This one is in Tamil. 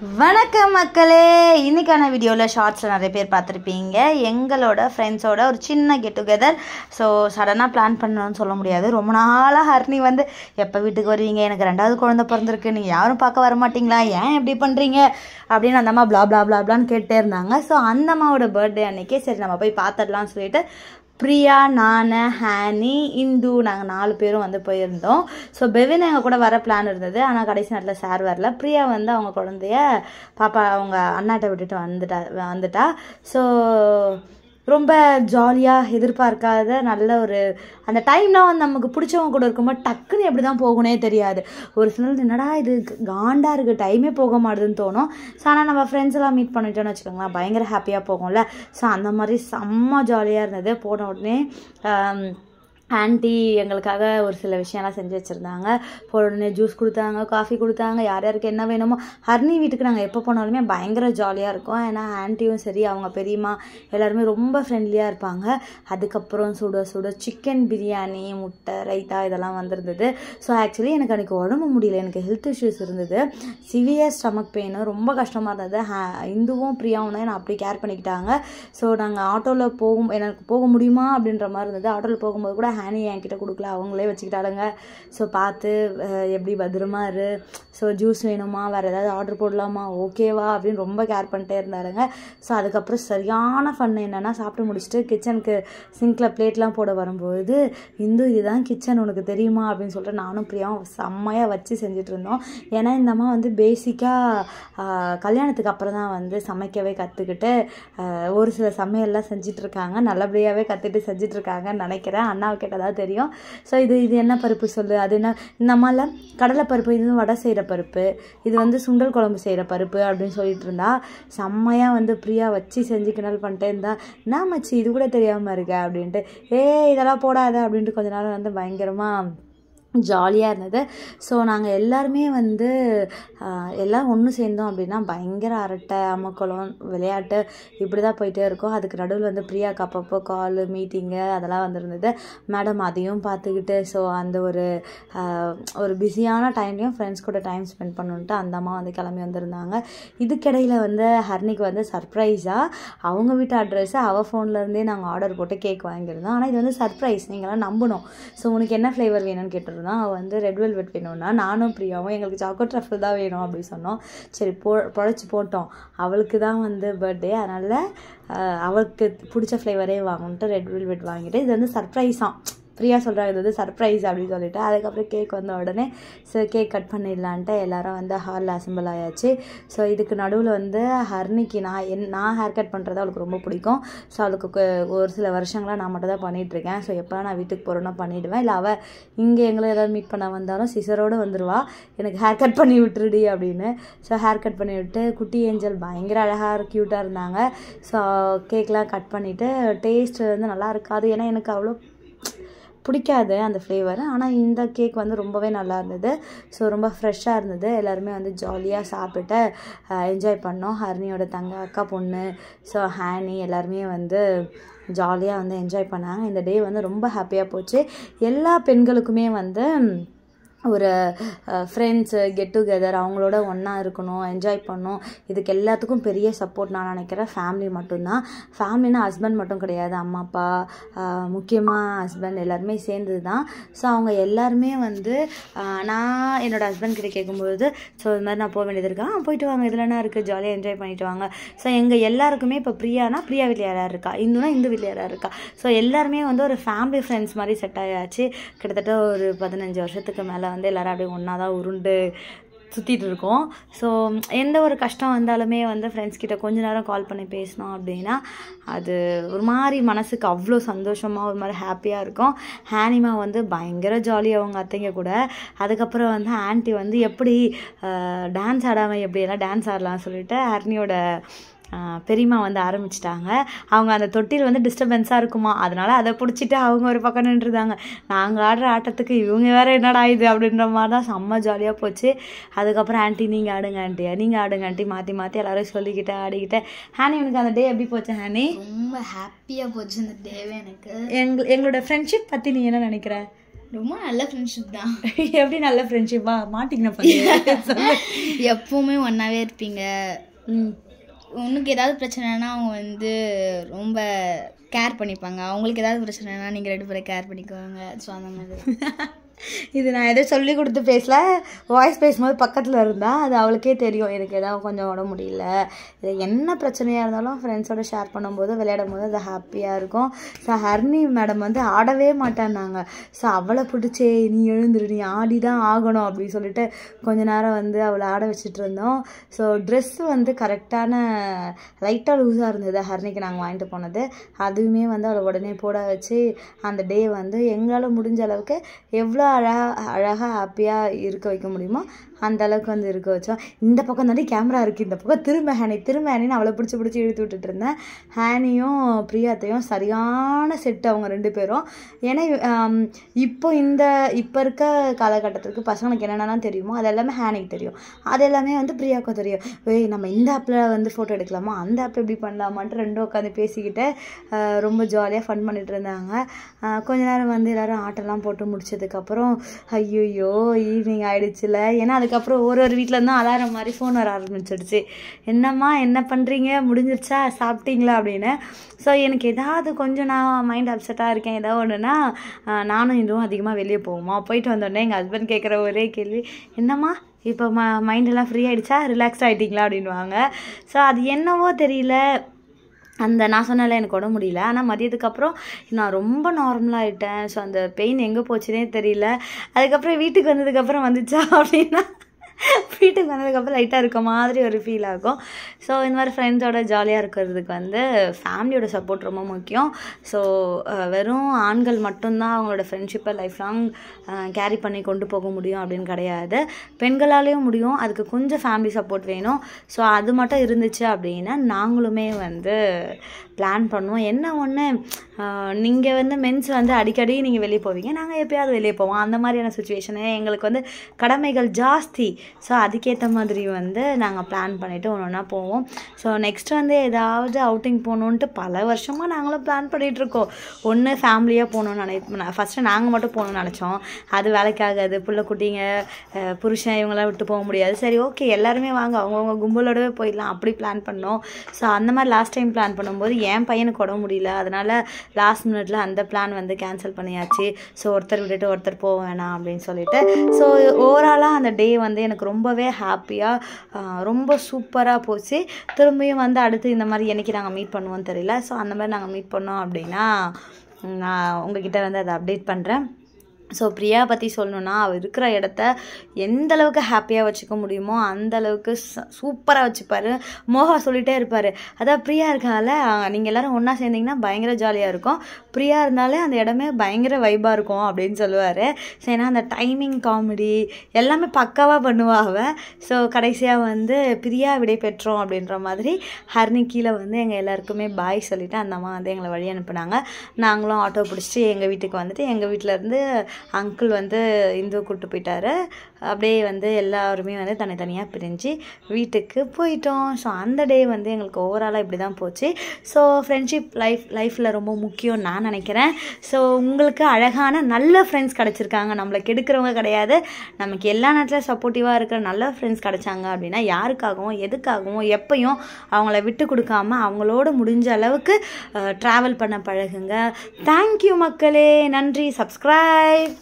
வணக்கம் மக்களே, இன்றைக்கான வீடியோவில் ஷார்ட்ஸில் நிறைய பேர் பார்த்துருப்பீங்க. எங்களோட ஃப்ரெண்ட்ஸோட ஒரு சின்ன கெட் டுகெதர். ஸோ சடனாக பிளான் பண்ணணும்னு சொல்ல முடியாது. ரொம்ப நாளாக ஹர்னி வந்து எப்போ வீட்டுக்கு வருவீங்க, எனக்கு 2வது குழந்தை பிறந்திருக்கு, நீங்கள் யாரும் பார்க்க வர மாட்டிங்களா, ஏன் எப்படி பண்ணுறீங்க அப்படின்னு அந்த அம்மா பிளா பிளா பிளா பிளான்னு கேட்டே இருந்தாங்க. ஸோ அந்த அம்மாவோட பர்த்டே அன்றைக்கே சரி நம்ம போய் பார்த்துடலாம்னு சொல்லிட்டு பிரியா, நான், ஹானி, இந்து நாங்கள் 4 பேரும் வந்து போயிருந்தோம். ஸோ பெவின் எங்கள் கூட வர பிளான் இருந்தது. ஆனால் கடைசி நேரத்தில் சார் வரல. பிரியா வந்து அவங்க குழந்தைய பாப்பா அவங்க அண்ணாட்ட விட்டுட்டு வந்துட்டா. ஸோ ரொம்ப ஜாலியாக எதிர்பார்க்காத நல்ல ஒரு அந்த டைம்லாம் வந்து நமக்கு பிடிச்சவங்க கூட இருக்கும்போது டக்குன்னு எப்படி தான் போகணுன்னே தெரியாது. ஒரு சிலர் என்னடா இது காண்டாக இருக்குது, டைமே போக மாட்டுதுன்னு தோணும். ஸோ ஆனால் நம்ம ஃப்ரெண்ட்ஸ் எல்லாம் மீட் பண்ணிட்டோன்னு வச்சுக்கோங்களேன், பயங்கர ஹாப்பியாக போகும்ல. ஸோ அந்த மாதிரி செம்ம ஜாலியாக இருந்தது. போன உடனே ஆண்டி எங்களுக்காக ஒரு சில விஷயம்லாம் செஞ்சு வச்சுருந்தாங்க. போன உடனே ஜூஸ் கொடுத்தாங்க, காஃபி கொடுத்தாங்க, யார் யாருக்கு என்ன வேணுமோ. ஹர்னி வீட்டுக்கு நாங்கள் எப்போ போனாலுமே பயங்கர ஜாலியாக இருக்கும். ஏன்னா ஆண்டியும் சரி அவங்க பெரியம்மா எல்லாருமே ரொம்ப ஃப்ரெண்ட்லியாக இருப்பாங்க. அதுக்கப்புறம் சுட சுட சிக்கன் பிரியாணி, முட்டை, ரைத்தா இதெல்லாம் வந்திருந்தது. ஸோ ஆக்சுவலி எனக்கு அன்றைக்கி உடம்பு முடியல, எனக்கு ஹெல்த் இஷ்யூஸ் இருந்தது, சிவியர் ஸ்டமக் பெயின், ரொம்ப கஷ்டமாக இருந்தது. இந்துவும் பிரியாவும் தான் என்னை அப்படி கேர் பண்ணிக்கிட்டாங்க. ஸோ நாங்கள் ஆட்டோவில் எனக்கு போக முடியுமா அப்படின்ற மாதிரி இருந்தது. ஆட்டோவில் போகும்போது கூட ஹானி என்கிட்ட கொடுக்கல, அவங்களே வச்சுக்கிட்டாளுங்க. ஸோ பார்த்து எப்படி பத்திரமா இரு, ஸோ ஜூஸ் வேணுமா, வேறு ஏதாவது ஆர்டர் போடலாமா, ஓகேவா அப்படின்னு ரொம்ப கேர் பண்ணிட்டே இருந்தாருங்க. ஸோ அதுக்கப்புறம் சரியான ஃபன் என்னென்னா, சாப்பிட்டு முடிச்சுட்டு கிச்சனுக்கு சிங்கில் பிளேட்லாம் போட வரும்போது இந்து இதுதான் கிச்சன் உனக்கு தெரியுமா அப்படின்னு சொல்லிட்டு நானும் பிரியாவும் செம்மையாக வச்சு செஞ்சுட்டு இருந்தோம். ஏன்னா இந்த அம்மா வந்து பேசிக்காக கல்யாணத்துக்கு அப்புறம் தான் வந்து சமைக்கவே கற்றுக்கிட்டு ஒரு சில சமையல்லாம் செஞ்சிட்ருக்காங்க, நல்லபடியாகவே கற்றுட்டு செஞ்சிட்ருக்காங்கன்னு நினைக்கிறேன். அண்ணாவுக்கு கேட்டதாக தெரியும். ஸோ இது என்ன பருப்பு சொல்லு, அது என்ன, இந்த அம்மாவில் கடலை பருப்பு, இது வடை செய்கிற பருப்பு, இது வந்து சுண்டல் குழம்பு செய்கிற பருப்பு அப்படின்னு சொல்லிட்டு இருந்தா. செம்மையாக வந்து பிரியா வச்சு செஞ்சு கிண்டல் பண்ணிட்டே இருந்தா. என்ன மச்சி இது கூட தெரியாமல் இருக்க அப்படின்ட்டு, இதெல்லாம் போடாத அப்படின்ட்டு கொஞ்ச நேரம் வந்து பயங்கரமாக ஜாலியாக இருந்தது. ஸோ நாங்கள் எல்லாருமே வந்து எல்லாம் ஒன்று சேர்ந்தோம் அப்படின்னா பயங்கர அரட்டை, அம்மக்குளம், விளையாட்டு இப்படி தான் போயிட்டே இருக்கோம். அதுக்கு நடுவில் வந்து பிரியாவுக்கு அப்பப்போ கால் மீட்டிங்கு அதெல்லாம் வந்துருந்தது. மேடம் அதையும் பார்த்துக்கிட்டு ஸோ அந்த ஒரு பிஸியான டைம்லையும் ஃப்ரெண்ட்ஸ் கூட டைம் ஸ்பெண்ட் பண்ணணுன்ட்டு அந்த அம்மா வந்து கிளம்பி வந்திருந்தாங்க. இதுக்கிடையில் வந்து ஹர்னிக்கு வந்து சர்ப்ரைஸாக அவங்க வீட்டு அட்ரெஸ்ஸை அவள் ஃபோன்லேருந்தே நாங்கள் ஆர்டர் போட்டு கேக் வாங்கியிருந்தோம். ஆனால் இது வந்து சர்ப்ரைஸ், நீங்களாம் நம்பணும். ஸோ உனக்கு என்ன ஃப்ளேவர் வேணும்னு கேட்டுருந்தோம். அவள் வந்து ரெட் வெல்வெட் வேணும்னா, நானும் பிரியாவும் எங்களுக்கு சாக்கோ ட்ரஃபிள் தான் வேணும் அப்படின்னு சொன்னோம். சரி பொழைச்சி போட்டோம். அவளுக்கு தான் வந்து பர்த்டே, அதனால் அவளுக்கு பிடிச்ச ஃப்ளேவரே வாங்கணுன்ட்டு ரெட் வெல்வெட் வாங்கிட்டு, இது வந்து சர்ப்ரைஸாக பிரியா சொல்கிறாங்க இது வந்து சர்ப்ரைஸ் அப்படின்னு சொல்லிட்டு. அதுக்கப்புறம் கேக் வந்த உடனே ஸோ கேக் கட் பண்ணிடலான்ட்டு எல்லோரும் வந்து ஹாலில் அசம்பிள் ஆயாச்சு. ஸோ இதுக்கு நடுவில் வந்து ஹர்னிக்கு நான் ஹேர் கட் பண்ணுறது அவளுக்கு ரொம்ப பிடிக்கும். ஸோ அவளுக்கு ஒரு சில வருஷங்களாக நான் மட்டும் தான் பண்ணிகிட்ருக்கேன். ஸோ எப்போலாம் நான் வீட்டுக்கு போகிறேன்னா பண்ணிவிடுவேன். இல்லை அவள் இங்கே எங்களை ஏதாவது மீட் பண்ண வந்தாலும் சிசரோடு வந்துடுவா, எனக்கு ஹேர் கட் பண்ணி விட்டுருடி அப்படின்னு. ஸோ ஹேர் கட் பண்ணி விட்டு குட்டி ஏஞ்சல் பயங்கர அழகாக க்யூட்டாக இருந்தாங்க. ஸோ கேக்லாம் கட் பண்ணிவிட்டு டேஸ்ட் வந்து நல்லா இருக்காது, ஏன்னா எனக்கு அவ்வளோ பிடிக்காது அந்த ஃப்ளேவர். ஆனால் இந்த கேக் வந்து ரொம்பவே நல்லா இருந்தது. ஸோ ரொம்ப ஃப்ரெஷ்ஷாக இருந்தது. எல்லாருமே வந்து ஜாலியாக சாப்பிட்டு என்ஜாய் பண்ணோம். ஹர்னியோட அக்கா பொண்ணு, ஸோ ஹானி எல்லாருமே வந்து ஜாலியாக வந்து என்ஜாய் பண்ணாங்க. இந்த டே வந்து ரொம்ப ஹாப்பியாக போச்சு. எல்லா பெண்களுக்குமே வந்து ஒரு ஃப்ரெண்ட்ஸு கெட் டுகெதர் அவங்களோட ஒன்றா இருக்கணும், என்ஜாய் பண்ணணும். இதுக்கு எல்லாத்துக்கும் பெரிய சப்போர்ட் நான் நினைக்கிறேன் ஃபேமிலி மட்டும்தான். ஃபேமிலினா ஹஸ்பண்ட் மட்டும் கிடையாது, அம்மா அப்பா, முக்கியமாக ஹஸ்பண்ட் எல்லாருமே சேர்ந்தது தான். ஸோ அவங்க எல்லாருமே வந்து நான் என்னோடய ஹஸ்பண்ட் கிட்டே கேட்கும்போது ஸோ இது மாதிரி நான் போக வேண்டியது இருக்கா, போயிட்டு வாங்க, இதில் என்ன இருக்குது, ஜாலியாக என்ஜாய் பண்ணிட்டு வாங்க. ஸோ எங்கள் எல்லாருக்குமே இப்போ பிரியா வீட்டில் யாராவது இருக்கா, இந்து வீட்டில் யாராவது இருக்கா, ஸோ எல்லாருமே வந்து ஒரு ஃபேமிலி ஃப்ரெண்ட்ஸ் மாதிரி செட் ஆயாச்சு. கிட்டத்தட்ட ஒரு 15 வருஷத்துக்கு மேலே வந்து எல்லோரும் அப்படியே ஒன்றா தான் உருண்டு சுற்றிட்டு இருக்கோம். ஸோ எந்த ஒரு கஷ்டம் வந்தாலுமே வந்து ஃப்ரெண்ட்ஸ் கிட்ட கொஞ்ச நேரம் கால் பண்ணி பேசினோம் அப்படின்னா அது ஒரு மாதிரி மனசுக்கு அவ்வளோ சந்தோஷமாக ஒரு மாதிரி ஹாப்பியாக இருக்கும். ஹானிமா வந்து பயங்கர ஜாலியாக அவங்க அத்தைங்க கூட. அதுக்கப்புறம் வந்து ஆண்டி வந்து எப்படி டான்ஸ் ஆடாமல் எப்படியெல்லாம் டான்ஸ் ஆடலாம்னு சொல்லிட்டு ஹர்னியோட பெரியம்மா வந்து ஆரம்பிச்சிட்டாங்க. அவங்க அந்த தொட்டில் வந்து டிஸ்டர்பன்ஸாக இருக்குமா, அதனால் அதை பிடிச்சிட்டு அவங்க ஒரு பக்கம் நின்றுருந்தாங்க. நாங்கள் ஆடுற ஆட்டத்துக்கு இவங்க வேறு என்னடா இது அப்படின்ற மாதிரி தான் செம்ம ஜாலியாக போச்சு. அதுக்கப்புறம் ஆண்டி நீங்கள் ஆடுங்க ஆண்டி மாற்றி மாற்றி எல்லோரும் சொல்லிக்கிட்டே ஆடிக்கிட்டேன். ஹானி எனக்கு அந்த டே எப்படி போச்சு ஹானி? ரொம்ப ஹாப்பியாக போச்சு இந்த டேவே எனக்கு. எங்களோட ஃப்ரெண்ட்ஷிப் பற்றி நீ என்ன நினைக்கிற? ரொம்ப நல்ல ஃப்ரெண்ட்ஷிப் தான். எப்படி நல்ல ஃப்ரெண்ட்ஷிப்பா மாட்டிக்கின? எப்பவுமே ஒன்னாவே இருப்பீங்க. உனக்கு ஏதாவது பிரச்சனைனா அவங்க வந்து ரொம்ப கேர் பண்ணிப்பாங்க. அவங்களுக்கு ஏதாவது பிரச்சனைனா நீங்கள் 2 பேரும் கேர் பண்ணிக்குவாங்க. ஸோ அந்த மாதிரி. இது நான் எதோ சொல்லி கொடுத்து பேசல, வாய்ஸ் பேசும்போது பக்கத்தில் இருந்தால் அது அவளுக்கே தெரியும் எனக்கு ஏதாவது கொஞ்சம் உடம்பு முடியல, இது என்ன பிரச்சனையாக இருந்தாலும் ஃப்ரெண்ட்ஸோடு ஷேர் பண்ணும்போது விளையாடும் போது அது ஹாப்பியாக இருக்கும். ஸோ ஹர்னி மேடம் வந்து ஆடவே மாட்டான்னாங்க. ஸோ அவளை பிடிச்சே நீ எழுந்துரு, நீ ஆடி தான் ஆகணும் அப்படின்னு சொல்லிட்டு கொஞ்ச நேரம் வந்து அவளை ஆட வச்சுட்டு இருந்தோம். ஸோ ட்ரெஸ்ஸு வந்து கரெக்டான லைட்டாக லூஸாக இருந்தது ஹர்னிக்கு நாங்கள் வாங்கிட்டு போனது. அதுவுமே வந்து அவளை உடனே போட வச்சு அந்த டே வந்து எங்களால் முடிஞ்ச அளவுக்கு எவ்வளோ அழகாக ஹாப்பியாக இருக்க வைக்க முடியுமோ அந்த அளவுக்கு வந்து இருக்க வச்சோம். இந்த பக்கம் தாண்டி கேமரா இருக்குது, இந்த பக்கம் திரும்ப ஹேனின்னு அவளை பிடிச்சி இழுத்து விட்டுட்டு இருந்தேன். ஹேனியும் பிரியாத்தையும் சரியான செட்டு அவங்க 2 பேரும். ஏன்னா இப்போ இருக்க காலகட்டத்திற்கு பசங்களுக்கு என்னென்னலாம் தெரியுமோ அது எல்லாமே ஹேனிக்கு தெரியும், அது எல்லாமே வந்து பிரியாவுக்கும் தெரியும். நம்ம இந்த ஆப்பில் வந்து ஃபோட்டோ எடுக்கலாமா, அந்த ஆப்பில் இப்படி பண்ணலாமான்ட்டு 2 உட்காந்து பேசிக்கிட்டு ரொம்ப ஜாலியாக ஃபன் பண்ணிட்டு இருந்தாங்க. கொஞ்ச நேரம் வந்து எல்லோரும் ஆட்டெல்லாம் போட்டு முடிச்சதுக்கப்புறம் ஐயோ ஈவினிங் ஆகிடுச்சுல. ஏன்னா அதுக்கப்புறம் ஒரு வீட்டில் இருந்தால் அலாரம் மாதிரி ஃபோன் வர ஆரம்பிச்சிடுச்சு, என்னம்மா என்ன பண்ணுறீங்க, முடிஞ்சிருச்சா, சாப்பிட்டீங்களா அப்படின்னு. ஸோ எனக்கு ஏதாவது கொஞ்சம் நான் மைண்ட் அப்செட்டாக இருக்கேன் ஏதாவது ஒன்றுனா நானும் இதுவும் அதிகமாக வெளியே போவோமா. போயிட்டு வந்தோடனே எங்கள் ஹஸ்பண்ட் கேட்குற ஒரே கேள்வி, என்னம்மா இப்போ மைண்டெல்லாம் ஃப்ரீ ஆகிடுச்சா, ரிலாக்ஸ் ஆகிட்டிங்களா அப்படின்வாங்க. ஸோ அது என்னவோ தெரியல, அந்த நான் சொன்னால எனக்கு உடம்பு முடியல, ஆனால் மதியத்துக்கு அப்புறம் நான் ரொம்ப நார்மலாகிட்டேன். ஸோ அந்த பெயின் எங்கே போச்சுன்னே தெரியல. அதுக்கப்புறம் வீட்டுக்கு வந்ததுக்கப்புறம் வந்துச்சா அப்படின்னா வீட்டுக்கு வந்ததுக்கப்புறம் லைட்டாக இருக்க மாதிரி ஒரு ஃபீல் ஆகும். ஸோ இந்த மாதிரி ஃப்ரெண்ட்ஸோட ஜாலியாக இருக்கிறதுக்கு வந்து ஃபேமிலியோட சப்போர்ட் ரொம்ப முக்கியம். ஸோ வெறும் ஆண்கள் மட்டும்தான் அவங்களோட ஃப்ரெண்ட்ஷிப்பை லைஃப் லாங் கேரி பண்ணி கொண்டு போக முடியும் அப்படின்னு கிடையாது, பெண்களாலேயும் முடியும். அதுக்கு கொஞ்சம் ஃபேமிலி சப்போர்ட் வேணும். ஸோ அது மட்டும் இருந்துச்சு அப்படின்னா நாங்களுமே வந்து பிளான் பண்ணுவோம். என்ன ஒன்று, நீங்கள் வந்து மென்ஸ் வந்து அடிக்கடி நீங்கள் வெளியே போவீங்க, நாங்கள் எப்போயாவது வெளியே போவோம். அந்த மாதிரியான சுச்சுவேஷனு எங்களுக்கு வந்து கடமைகள் ஜாஸ்தி. ஸோ அதுக்கேற்ற மாதிரி வந்து நாங்கள் பிளான் பண்ணிவிட்டு ஒன்றா போவோம். ஸோ நெக்ஸ்ட் வந்து ஏதாவது அவுட்டிங் போகணுன்ட்டு பல வருஷமாக நாங்களும் பிளான் பண்ணிகிட்ருக்கோம். ஒன்று ஃபேமிலியாக போகணுன்னு ஃபஸ்ட்டு நாங்கள் மட்டும் போகணுன்னு நினச்சோம், அது வேலைக்காகாது, பிள்ளை குட்டிங்க புருஷன் இவங்களாம் விட்டு போக முடியாது. சரி ஓகே எல்லாருமே வாங்க அவங்கவுங்க கும்பலோடவே போயிடலாம் அப்படி பிளான் பண்ணோம். ஸோ அந்த மாதிரி லாஸ்ட் டைம் பிளான் பண்ணும்போது என் பையனுக்கு உடம்பு முடியல, அதனால் லாஸ்ட் மினிட்ல அந்த பிளான் வந்து கேன்சல் பண்ணியாச்சு. ஸோ ஒருத்தர் விட்டுட்டு ஒருத்தர் போக வேணாம் அப்படின்னு சொல்லிட்டு. ஸோ ஓவராலாக அந்த டே வந்து எனக்கு ரொம்பவே ஹாப்பியாக ரொம்ப சூப்பராக போச்சு. திரும்பியும் வந்து அடுத்து இந்த மாதிரி என்னைக்கு நாங்கள் மீட் பண்ணுவோன்னு தெரியல. ஸோ அந்த மாதிரி நாங்கள் மீட் பண்ணோம் அப்படின்னா நான் உங்ககிட்ட வந்து அதை அப்டேட் பண்ணுறேன். ஸோ பிரியா பற்றி சொல்லணுன்னா அவள் இருக்கிற இடத்த எந்த அளவுக்கு ஹாப்பியாக வச்சுக்க முடியுமோ அந்த அளவுக்கு சூப்பராக வச்சுப்பார். மோகா சொல்லிகிட்டே இருப்பார், அதான் பிரியா இருக்கால நீங்கள் எல்லோரும் ஒன்றா சேர்ந்திங்கன்னா பயங்கர ஜாலியாக இருக்கும், பிரியா இருந்தாலே அந்த இடமே பயங்கர வைபாக இருக்கும் அப்படின்னு சொல்லுவார். ஸோ ஏன்னா அந்த டைமிங் காமெடி எல்லாமே பக்காவாக பண்ணுவாள் அவள். ஸோ கடைசியாக வந்து பிரியா விடை பெற்றோம் அப்படின்ற மாதிரி ஹர்னி கீழே வந்து எங்கள் எல்லாருக்குமே பாய் சொல்லிவிட்டு அந்த அம்மா வந்து எங்களை வழி அனுப்புனாங்க. நாங்களும் ஆட்டோ பிடிச்சிட்டு எங்கள் வீட்டுக்கு வந்துட்டு எங்கள் வீட்டிலேருந்து அங்கிள் வந்து இந்து கூப்பிட்டு போயிட்டாரு. அப்படியே வந்து எல்லாருமே வந்து தனித்தனியாக பிரிஞ்சு வீட்டுக்கு போயிட்டோம். ஸோ அந்த டே வந்து எங்களுக்கு ஓவராலாக இப்படி தான் போச்சு. ஸோ ஃப்ரெண்ட்ஷிப் லைஃப்பில் ரொம்ப முக்கியம் நான் நினைக்கிறேன். ஸோ உங்களுக்கு அழகான நல்ல ஃப்ரெண்ட்ஸ் கிடச்சிருக்காங்க, நம்மளை கெடுக்கிறவங்க கிடையாது, நமக்கு எல்லா நேரத்தில் சப்போர்ட்டிவாக இருக்கிற நல்ல ஃப்ரெண்ட்ஸ் கிடச்சாங்க அப்படின்னா யாருக்காகவும் எதுக்காகவும் எப்பையும் அவங்கள விட்டு கொடுக்காம அவங்களோட முடிஞ்ச அளவுக்கு ட்ராவல் பண்ண பழகுங்க. தேங்க்யூ மக்களே, நன்றி. சப்ஸ்கிரைப்.